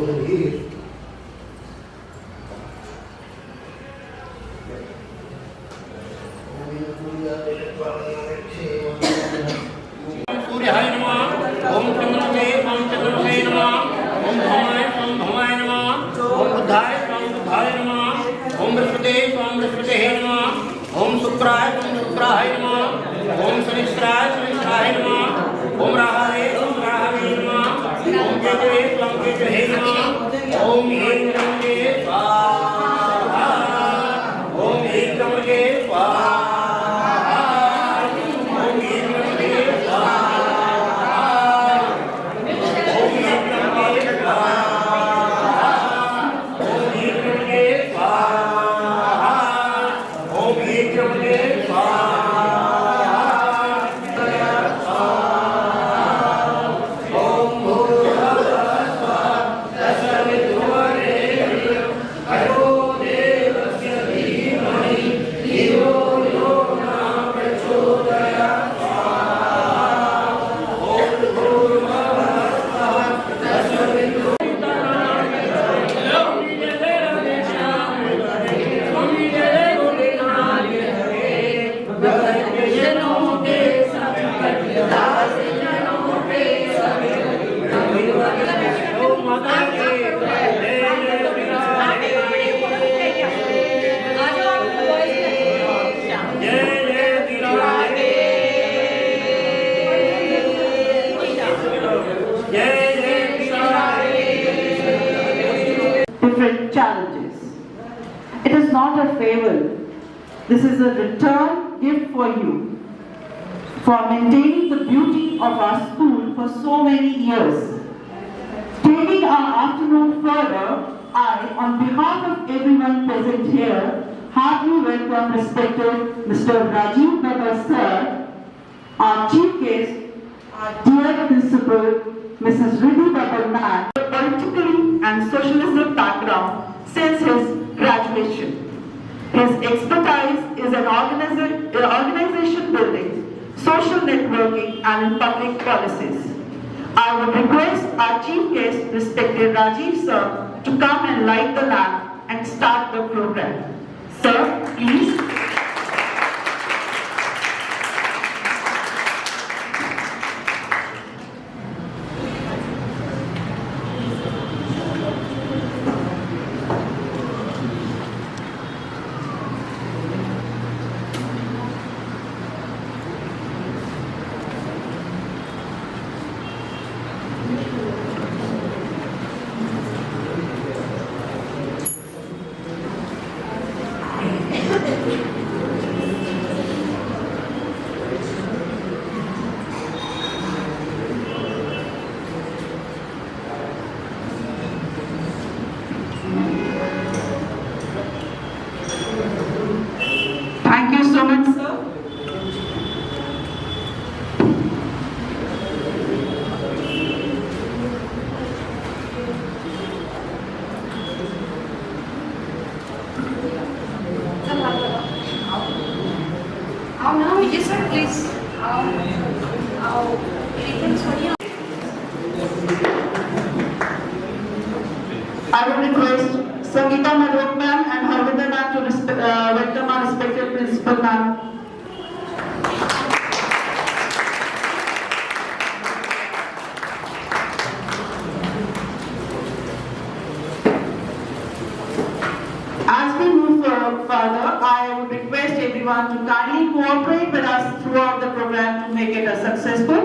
सूर्याय नमः। ओम चंद्रसे नमः। ओम भौमाय नमः। ओम बुद्धाय नमः। ओम बृहस्पते नमः। ओम शुक्राय नमः। ओम शनिश्चराय नमः। ओम राहवे नमः। ओम केतवे नमः। ओम ह्रीं त्र्यंबके स्वाहा। ओम ह्रीं त्र्यंबके स्वाहा। Different challenges. It is not a farewell. This is a return gift for you for maintaining the beauty of our school for so many years. Taking our afternoon further, I, on behalf of everyone present here, heartily welcome respected Mr. Rajiv Baba Sir, our chief guest, our dear principal, Mrs. Riddhi Baba Man, politically and socialism background since his graduation. His expertise is in organization building, social networking and in public policies. I would request our chief guest, respected Rajiv Sir, to come and light the lamp and start the program. Sir, please. Thank you so much, sir. Yes, sir, please. I would request Sangeeta Malhotra ma'am and Harvinder ma'am to welcome our respected principal ma'am. As we move further, I would request everyone to kindly cooperate with us throughout the program to make it a successful.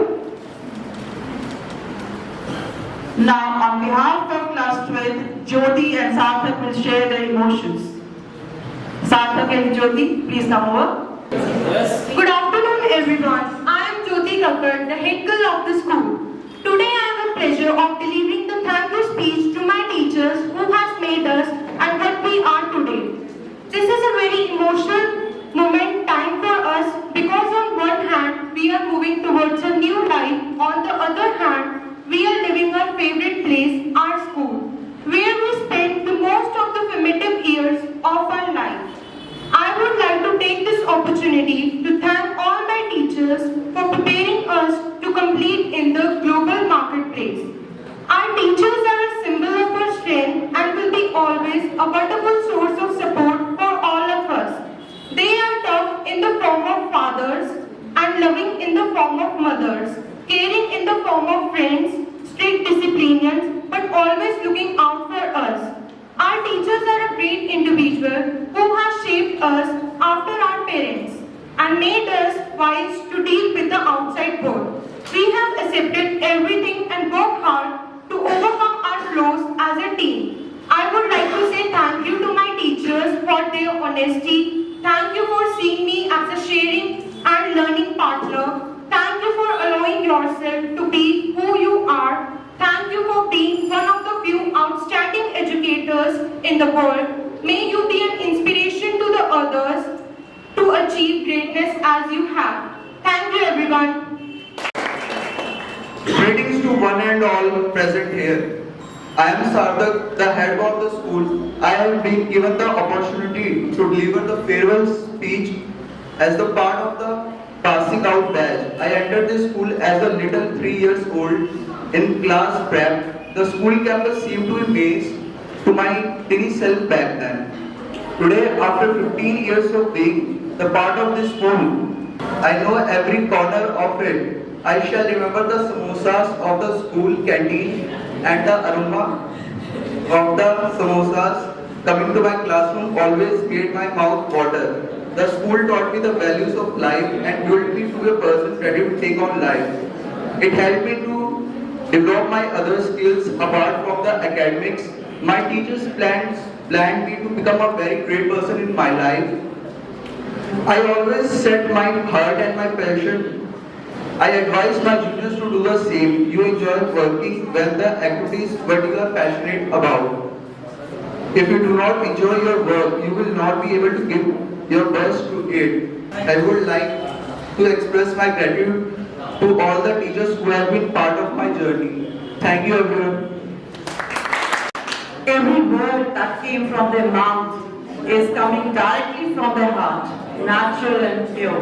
Now, on behalf of class 12, Jyoti and Sarthak will share their emotions. Sarthak and Jyoti, please come over. Yes. Good afternoon, everyone. I am Jyoti Kakkar, the head girl of the school. Today, I have the pleasure of delivering the thank you speech to my teachers who has made us and what we are today. This is a very emotional moment time for us because on one hand, we are moving towards a new life. On the other hand, we are living our favorite place, our school, where we spend the most of the formative years of our life. I would like to take this opportunity to thank all my teachers for preparing us to compete in the global marketplace. Our teachers are a symbol of our teachers are a great individual who has shaped us after our parents and made us wise to deal with the outside world. We have accepted everything and worked hard to overcome our flaws as a team. I would like to say thank you to my teachers for their honesty. Thank you for seeing me as a sharing and learning partner. Thank you for allowing yourself to be who you are. Thank you for being one of the few outstanding educators in the world. May you be an inspiration to the others to achieve greatness as you have. Thank you, everyone. Greetings to one and all present here. I am Sarthak, the head of the school. I have been given the opportunity to deliver the farewell speech as the part of the passing out batch. I entered this school as a little 3 years old in class prep. The school campus seemed to be amazed to my teeny self back then. Today, after 15 years of being the part of this school, I know every corner of it. I shall remember the samosas of the school canteen and the aroma of the samosas coming to my classroom always made my mouth water. The school taught me the values of life and built me to a person ready to take on life. It helped me to develop my other skills apart from the academics. My teachers planned me to become a very great person in my life. I always set my heart and my passion. I advise my juniors to do the same. You enjoy working when the activities what you are passionate about. If you do not enjoy your work, you will not be able to give your best to it. I would like to express my gratitude to all the teachers who have been part of my journey. Thank you, everyone. Every word that came from their mouth is coming directly from their heart, natural and pure.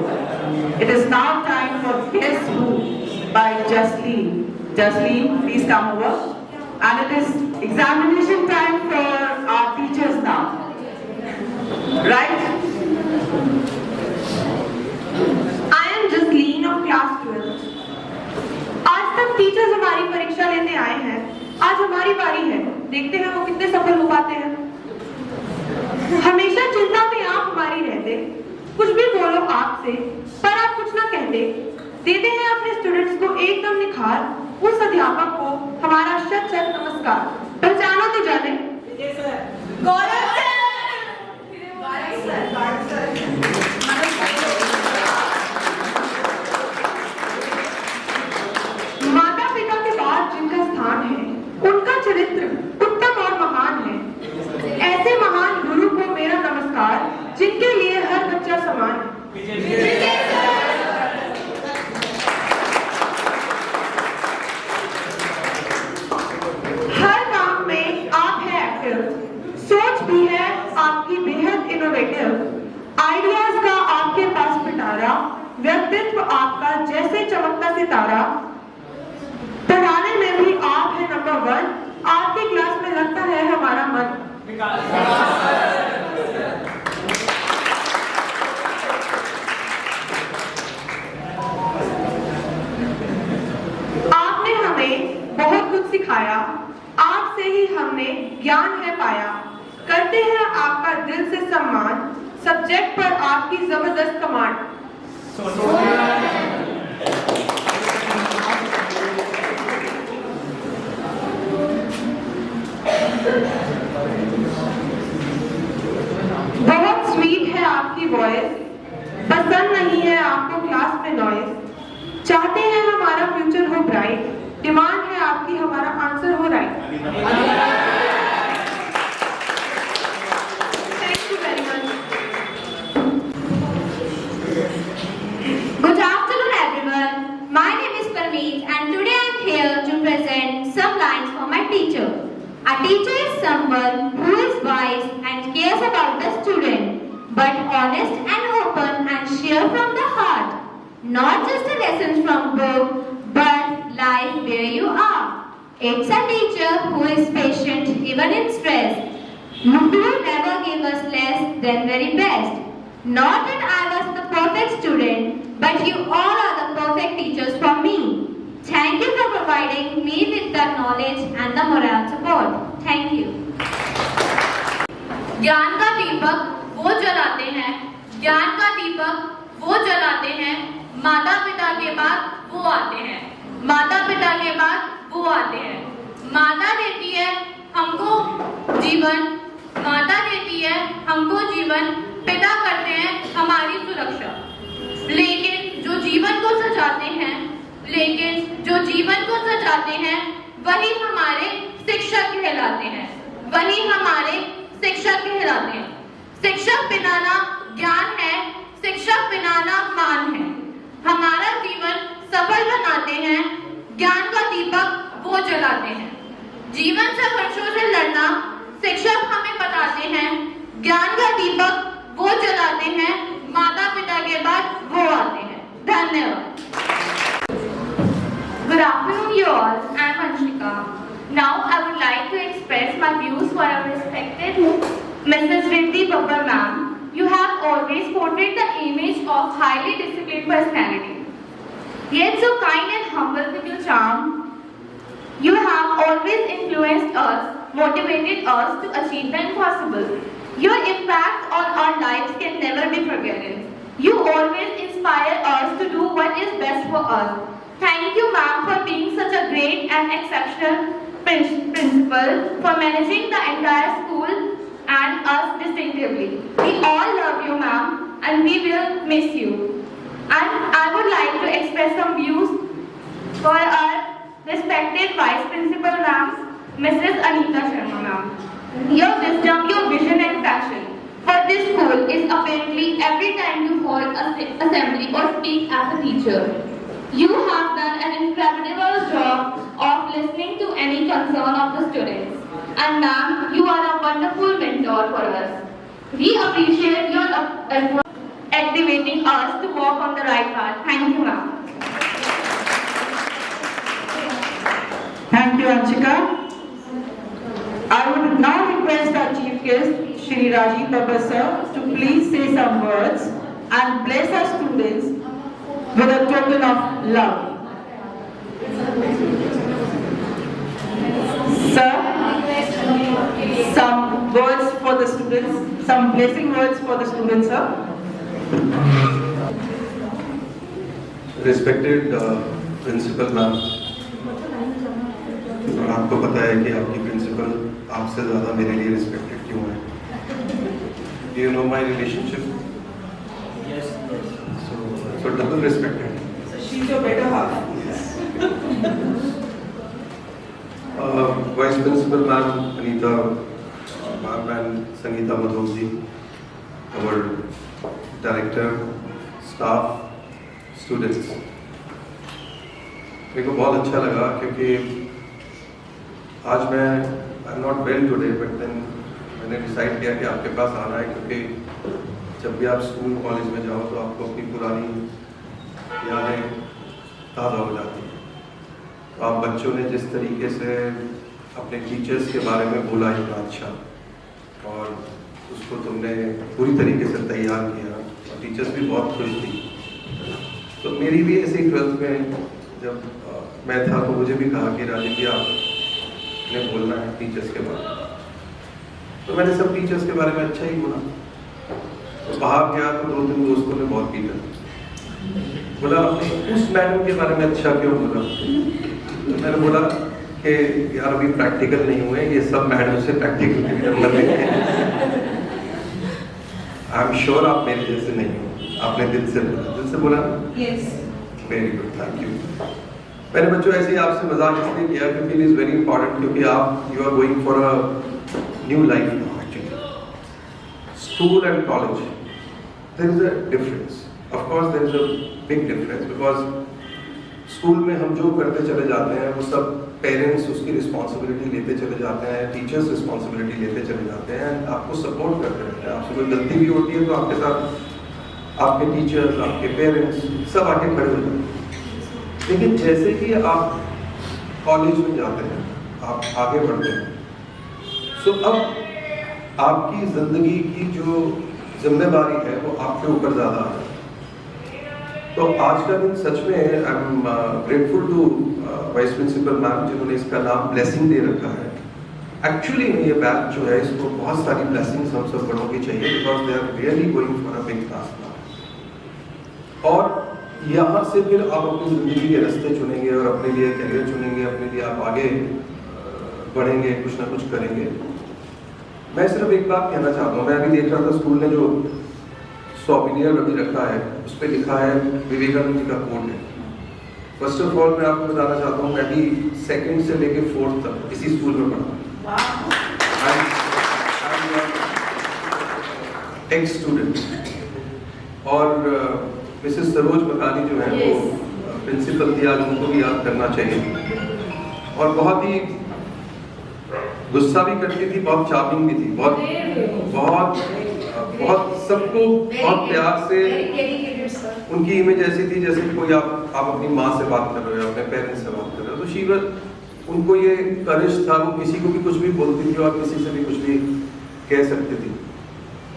It is now time for Guess Who by Jasleen. Jasleen, please come over. And it is examination time for our teachers now. Right? I am Jasleen of class 12. आज तक teachers हमारी परीक्षा लेने आए हैं. आज हमारी बारी है. देखते हैं वो कितने सफल हो पाते हैं. हमेशा चिंता में आप हमारी रहते. कुछ भी बोलो आपसे, पर आप कुछ ना कहते. देते हैं अपने स्टूडेंट्स को एकदम निखार. उस अध्यापक को हमारा शत शत नमस्कार. पहचानो तो जाने. गौरव सर. माता पिता के बाद जिनका स्थान है, उनका चरित्र उत्तम और महान है. ऐसे महान गुरु को मेरा नमस्कार, जिनके लिए हर बच्चा समान है. हर काम में आप हैं एक्टिव. सोच भी है आपकी बेहद इनोवेटिव. आइडियाज का आपके पास पिटारा. व्यक्तित्व आपका जैसे चमकता सितारा. पढ़ाने में भी आप हैं नंबर 1. आपकी क्लास में लगता है हमारा मन. आपने हमें बहुत कुछ सिखाया. आपसे ही हमने ज्ञान है पाया. करते हैं आपका दिल से सम्मान. सब्जेक्ट पर आपकी जबरदस्त कमांड. बहुत स्वीट है आपकी वॉइस. पसंद नहीं है आपको क्लास में नॉइस. चाहते हैं हमारा फ्यूचर हो ब्राइट. डिमांड है आपकी हमारा आंसर हो right. Thank you very much. Good afternoon, everyone. My name is Parmeet, and today I am here to present some lines for my teacher. A teacher is someone who is wise and cares about the student, but honest and open and share from the heart. Not just a lesson from book, but life where you are. It's a teacher who is patient even in stress. Who never gave us less than very best. Not that I was the perfect student, but you all are the perfect teachers for me. Thank you for providing me with the knowledge and the moral support. Thank you. ज्ञान का दीपक वो जलाते हैं, ज्ञान का दीपक वो जलाते हैं, माता पिता के बाद वो आते हैं, माता पिता के बाद वो आते हैं। माता देती है हमको जीवन, माता देती है हमको जीवन, पिता करते हैं हमारी सुरक्षा। लेकिन जो जीवन को सजाते हैं, लेकिन जो जीवन को सजाते हैं वही हमारे शिक्षक कहलाते हैं, वही हमारे शिक्षक कहलाते हैं। शिक्षक पिलाना ज्ञान है, शिक्षक पिलाना मान है। हमारा जीवन सफल बनाते हैं, ज्ञान का दीपक वो जलाते हैं। जीवन संघर्षों से लड़ना शिक्षक हमें बताते हैं, ज्ञान का दीपक वो जलाते हैं, माता पिता के बाद वो आते हैं। धन्यवाद। Good afternoon, you all. I am Anshika. Now, I would like to express my views for our respected Mrs. Riddhi Babbar ma'am. You have always portrayed the image of highly disciplined personality. Yet so kind and humble with your charm, you have always influenced us, motivated us to achieve the impossible. Your impact on our lives can never be forgotten. You always inspire us to do what is best for us. Thank you, ma'am, for being such a great and exceptional principal, for managing the entire school and us distinctively. We all love you, ma'am, and we will miss you. And I would like to express some views for our respected Vice Principal, ma'am, Mrs. Anita Sharma, ma'am. Your wisdom, your vision and passion for this school is apparently every time you hold an assembly or speak as a teacher. You have done an incredible job of listening to any concern of the students. And ma'am, you are a wonderful mentor for us. We appreciate your effort activating us to walk on the right path. Thank you, ma'am. Thank you, Anshika. I would now request our chief guest, Shri Rajiv Babbar sir, to please say some words and bless our students with a token of love. Sir, some words for the students, some blessing words for the students, sir. Respected principal ma'am, और आपको पता है कि आपकी principal आपसे ज़्यादा मेरे लिए रिस्पेक्टेड क्यों है? Do you know my relationship? Yes. So double respected. So she's your better half. Vice Principal ma'am Anita ma'am and Sangeeta Madhokji, our director, staff, students. मेरे को बहुत अच्छा लगा क्योंकि आज मैं I am not well today but then मैंने decide किया कि आपके पास आना है क्योंकि जब भी आप स्कूल कॉलेज में जाओ तो आपको अपनी पुरानी यादें ताज़ा हो जाती हैं। तो आप बच्चों ने जिस तरीके से अपने टीचर्स के बारे में बोला इतना अच्छा और उसको तुमने पूरी तरीके से तैयार किया और टीचर्स भी बहुत खुश थी। तो मेरी भी ऐसी 12th में जब मैं था तो मुझे भी कहा कि राजीव जी आपने बोलना है टीचर्स के बारे में। तो मैंने सब टीचर्स के बारे में अच्छा ही बोला। तो बाहर गया तो 2-3 दोस्तों ने बहुत पीटा, बोला आपने उस मैडम के बारे में अच्छा क्यों बोला? तो मैंने बोला कि यार अभी प्रैक्टिकल नहीं हुए, ये सब मैडम से प्रैक्टिकल के नंबर लेते हैं। आई एम श्योर आप मेरे जैसे नहीं हो, आपने दिल से बोला। Yes. Very good, thank you. मैंने बच्चों ऐसे ही आपसे मजाक इसलिए किया क्योंकि इट इज़ वेरी इंपॉर्टेंट, क्योंकि आप you are going for a new life now actually. School and college there is a difference, of course there is a big difference, because school में हम जो करते चले जाते हैं वो सब पेरेंट्स उसकी रिस्पॉन्सिबिलिटी लेते चले जाते हैं, टीचर्स रिस्पॉन्सिबिलिटी लेते चले जाते हैं, आपको सपोर्ट करते रहते हैं। आपसे कोई गलती भी होती है तो आपके साथ आपके टीचर्स, आपके पेरेंट्स सब आके खड़े हो जाते हैं। लेकिन जैसे ही आप कॉलेज में जाते हैं, आप आगे बढ़ते हैं, सो अब आपकी ज़िंदगी की जो जिम्मेदारी है वो आपके ऊपर ज़्यादा आ जाती है। तो आज का दिन सच में I am grateful to vice principal ma'am जिन्होंने इसका नाम ब्लेसिंग दे रखा है। एक्चुअली में ये बैच जो है इसको बहुत सारी ब्लेसिंग्स हम सब बड़ों की चाहिए, because they are really going for a big task. और यहाँ से फिर आप अपनी ज़िंदगी के रास्ते चुनेंगे और अपने लिए करियर चुनेंगे, अपने लिए आप आगे बढ़ेंगे, कुछ ना कुछ करेंगे। मैं सिर्फ एक बात कहना चाहता हूँ, मैं अभी देख रहा था स्कूल ने जो सोविनियर अभी रखा है उस पर लिखा है विवेकानंद जी का कोट है। फर्स्ट ऑफ ऑल मैं आपको बताना चाहता हूँ, मैं भी 2nd से लेके 4th तक इसी स्कूल में पढ़ा, एक्स स्टूडेंट। और मिसेस सरोज मकानी जो है वो प्रिंसिपल थी, आज उनको भी याद करना चाहिए। और बहुत ही गुस्सा भी करती थी, बहुत चार्मिंग भी थी, बहुत सबको बहुत प्यार से। उनकी इमेज ऐसी थी जैसे कोई आप अपनी माँ से बात कर रहे हो, अपने पेरेंट्स से बात कर रहे हो। तो शी उनको ये करेज था, वो किसी को भी कुछ भी बोलती थी और किसी से भी कुछ भी कह सकती थी।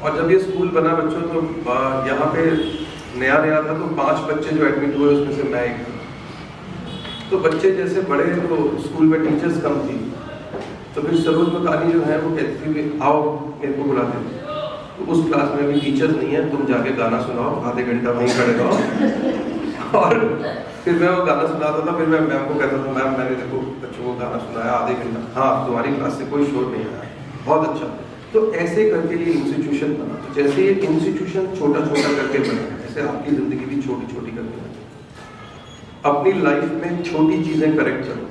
और जब ये स्कूल बना बच्चों, तो यहाँ पे नया था, तो 5 बच्चे जो एडमिट हुए उसमें से मैं एक था। तो बच्चे जैसे बड़े तो स्कूल में टीचर्स कम थी, तो फिर सरोज मकानी जो है वो कहती थी आओ मेरे को बुलाते थे। तो उस क्लास में भी टीचर्स नहीं है, तुम जाके गाना सुनाओ, आधे घंटा वहीं खड़े रहो। और फिर मैं वो गाना सुनाता था, फिर मैं मैम को कहता था मैम मैंने देखो बच्चों को गाना सुनाया आधे घंटा, हाँ तुम्हारी क्लास से कोई शोर नहीं आया, बहुत अच्छा। तो ऐसे करके ये इंस्टीट्यूशन बना। तो जैसे ये इंस्टीट्यूशन छोटा छोटा करके बना, ऐसे आपकी जिंदगी भी छोटी छोटी करके बना। अपनी लाइफ में छोटी चीजें करेक्ट करो,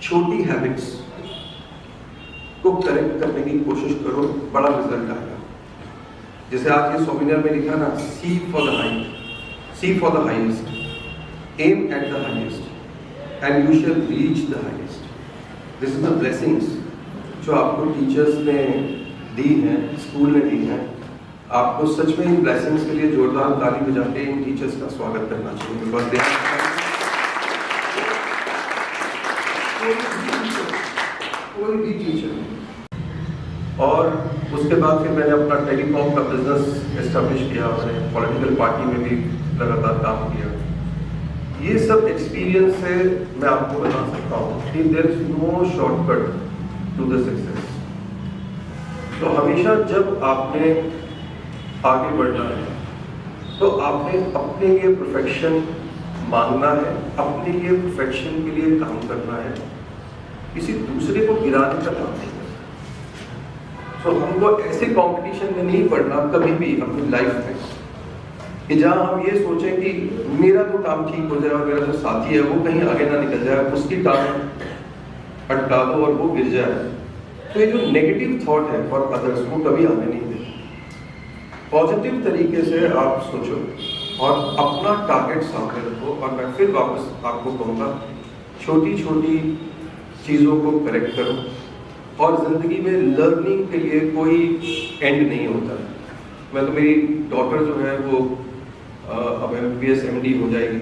छोटी हैबिट्स को करेक्ट करने की कोशिश करो, बड़ा रिजल्ट आएगा। जैसे आज ये सोविनियर में लिखा ना, see for the height, see for the highest, aim at the highest and you shall reach the highest. This is the blessings जो आपको टीचर्स ने दी हैं, स्कूल ने दी हैं। आपको सच में इन ब्लेसिंग्स के लिए जोरदार ताली बजा के इन टीचर्स का स्वागत करना चाहिए, बिकॉज दे कोई भी टीचर। और उसके बाद फिर मैंने अपना टेलीकॉम का बिजनेस एस्टेब्लिश किया, मैंने पॉलिटिकल पार्टी में भी लगातार काम किया। ये सब एक्सपीरियंस से मैं आपको बता सकता हूँ कि there is no shortcut to the success. तो हमेशा जब आपने आगे बढ़ना है तो आपने अपने लिए परफेक्शन मांगना है, अपने लिए परफेक्शन के लिए काम करना है, किसी दूसरे को गिराने का काम नहीं करना। तो हमको ऐसे कंपटीशन में नहीं पड़ना कभी भी अपनी लाइफ में कि जहां हम ये सोचें कि मेरा तो काम ठीक हो जाए और मेरा जो साथी है वो कहीं आगे ना निकल जाए, उसकी टांग अटका दो और वो गिर जाए। तो ये जो नेगेटिव थॉट है फॉर अदर्स वो कभी आने नहीं देते। पॉजिटिव तरीके से आप सोचो और अपना टारगेट सामने रखो। और मैं फिर वापस आपको कहूँगा, छोटी छोटी चीज़ों को करेक्ट करो। और ज़िंदगी में लर्निंग के लिए कोई एंड नहीं होता है। मैं तो, मेरी डॉटर जो है वो अब MBBS MD हो जाएगी।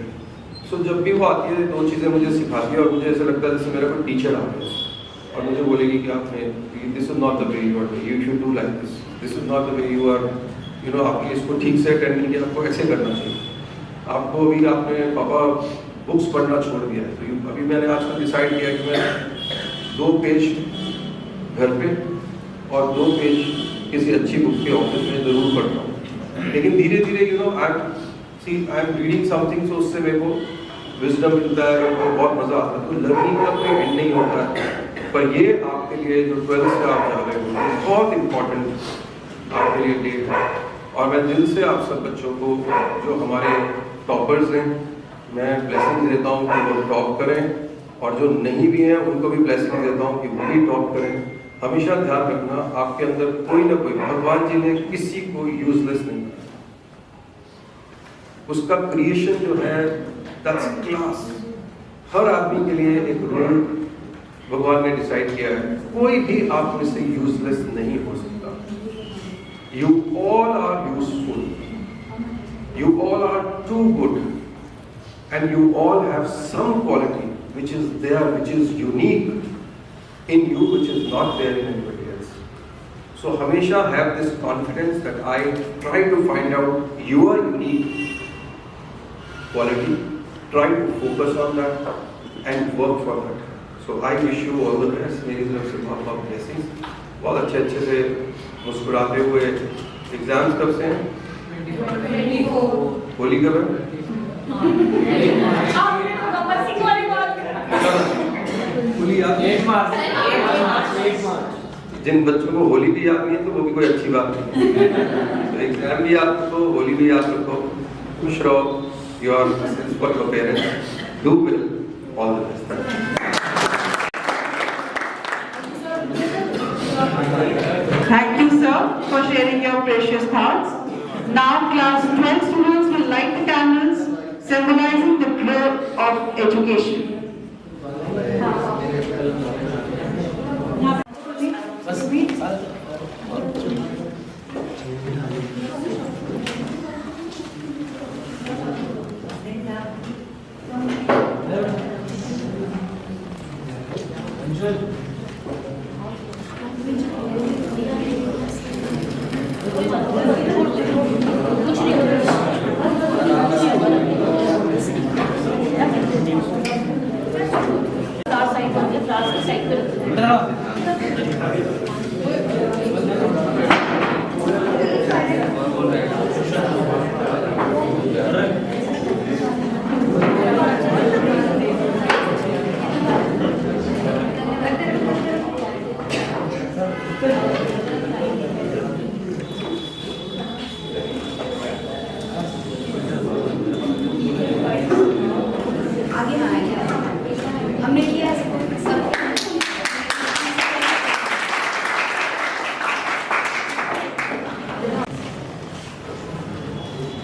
सो जब भी वो आती है 2 चीज़ें मुझे सिखाती है और मुझे ऐसा लगता है जैसे मेरा कोई टीचर आ गया और मुझे बोलेगी कि आपने this is not the way you are, you should do like this, this is not the way you are, you know आपने इसको ठीक से अटेंड नहीं किया, आपको ऐसे करना चाहिए। आपको अभी आपने पापा बुक्स पढ़ना छोड़ दिया है, तो अभी मैंने आजकल डिसाइड किया कि मैं 2 पेज घर पे और 2 पेज किसी अच्छी बुक के ऑफिस में ज़रूर पढ़ता हूँ। लेकिन धीरे धीरे you know I am reading something, so उससे मेरे को विजडम मिलता है, मेरे को बहुत मज़ा आता है। तो लर्निंग का कोई एंड नहीं होता है। पर ये आपके लिए जो 12th से आप जा रहे हो बहुत इम्पोर्टेंट आपके लिए डेट है। और मैं दिल से आप सब बच्चों को, जो हमारे टॉपर्स हैं, मैं ब्लेसिंग देता हूँ कि वो टॉप करें, और जो नहीं भी हैं उनको भी ब्लेसिंग देता हूँ कि वो भी टॉप करें। हमेशा ध्यान रखना, आपके अंदर कोई ना कोई, भगवान जी ने किसी को यूजलेस नहीं बनाया। उसका क्रिएशन जो है दैट्स क्लास। हर आदमी के लिए एक रोल भगवान ने डिसाइड किया है। कोई भी आप में से यूजलेस नहीं हो सकता। You all are useful, you all are too good, and you all have some quality which is there, which is unique in you, which is not there in anybody else. So हमेशा have this confidence that I try to find out your unique quality, try to focus on that and work for that. So I wish you all the best, मेरी तरफ से बहुत बहुत blessings, बहुत अच्छे से मुस्कुराते हुए। एग्जाम्स कब से हैं? होली कब है? होली याद? 8 मार्च। जिन बच्चों को होली भी याद नहीं है तो वो भी कोई अच्छी बात नहीं है। तो एग्जाम भी याद रखो, होली भी याद रखो, खुश रहो। Your for your parents, do well, all the best. Thank you, sir, for sharing your precious thoughts. Now, class 12 students will light the candles, symbolizing the growth of education.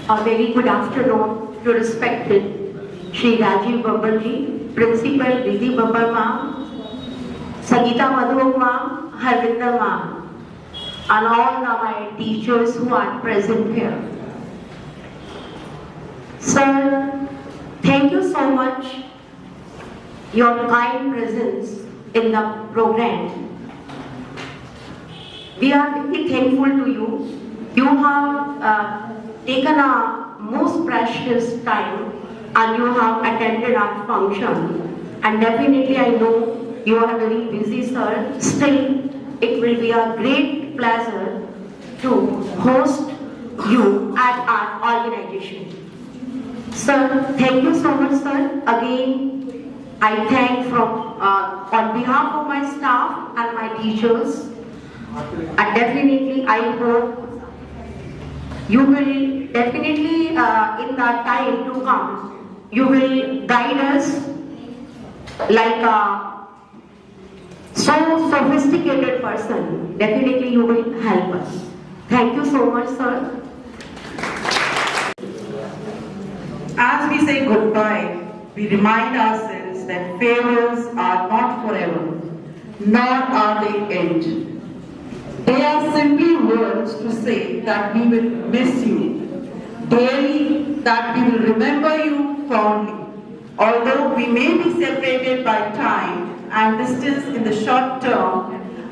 A very good afternoon to respected Shri Rajiv Babbar ji, Principal Vidhi Babbar ma'am, Sangeeta Madhu ma'am, Harvinder ma'am, and all my teachers who are present here. Sir, thank you so much your kind presence in the program. We are very thankful to you. You have taken a most precious time and you have attended our function, and definitely I know you are very busy, sir. Still, it will be a great pleasure to host you at our organization. Sir, thank you so much, sir. Again, I thank on behalf of my staff and my teachers, and definitely I hope you will definitely in the time to come, you will guide us like a so sophisticated person. Definitely you will help us. Thank you so much, sir. As we say goodbye, we remind ourselves that farewells are not forever, nor are they end. They are simply words to say that we will miss you dearly, that we will remember you fondly. Although we may be separated by time and distance in the short term,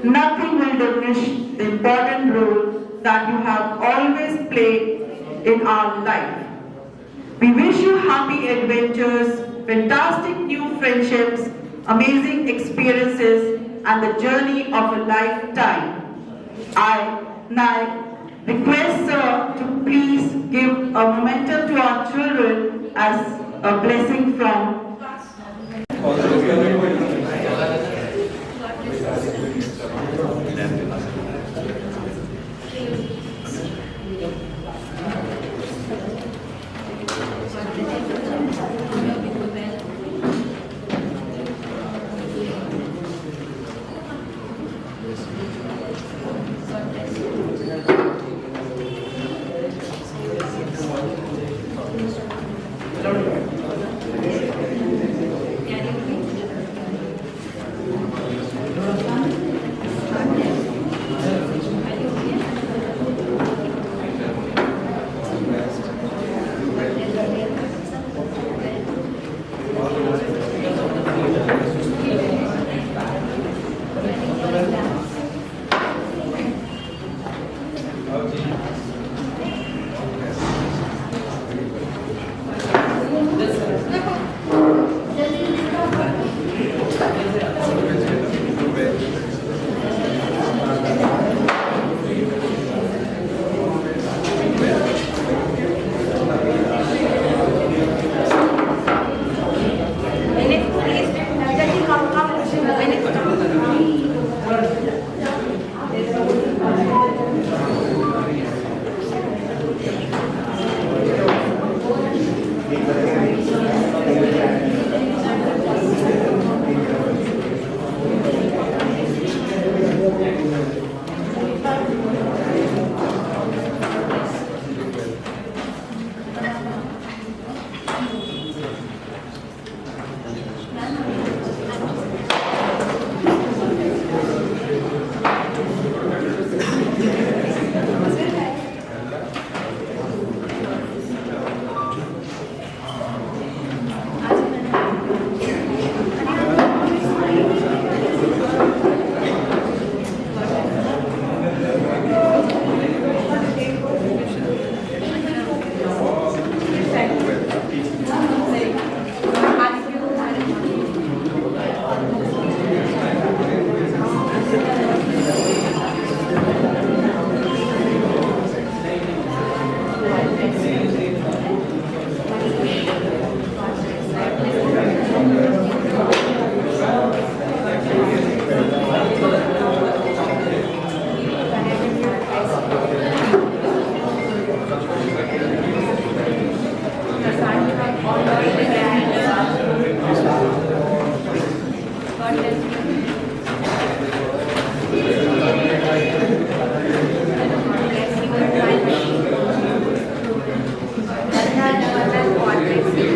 nothing will diminish the important role that you have always played in our life. We wish you happy adventures, fantastic new friendships, amazing experiences, and the journey of a lifetime. I now request sir to please give a memento to our children as a blessing from Thank you.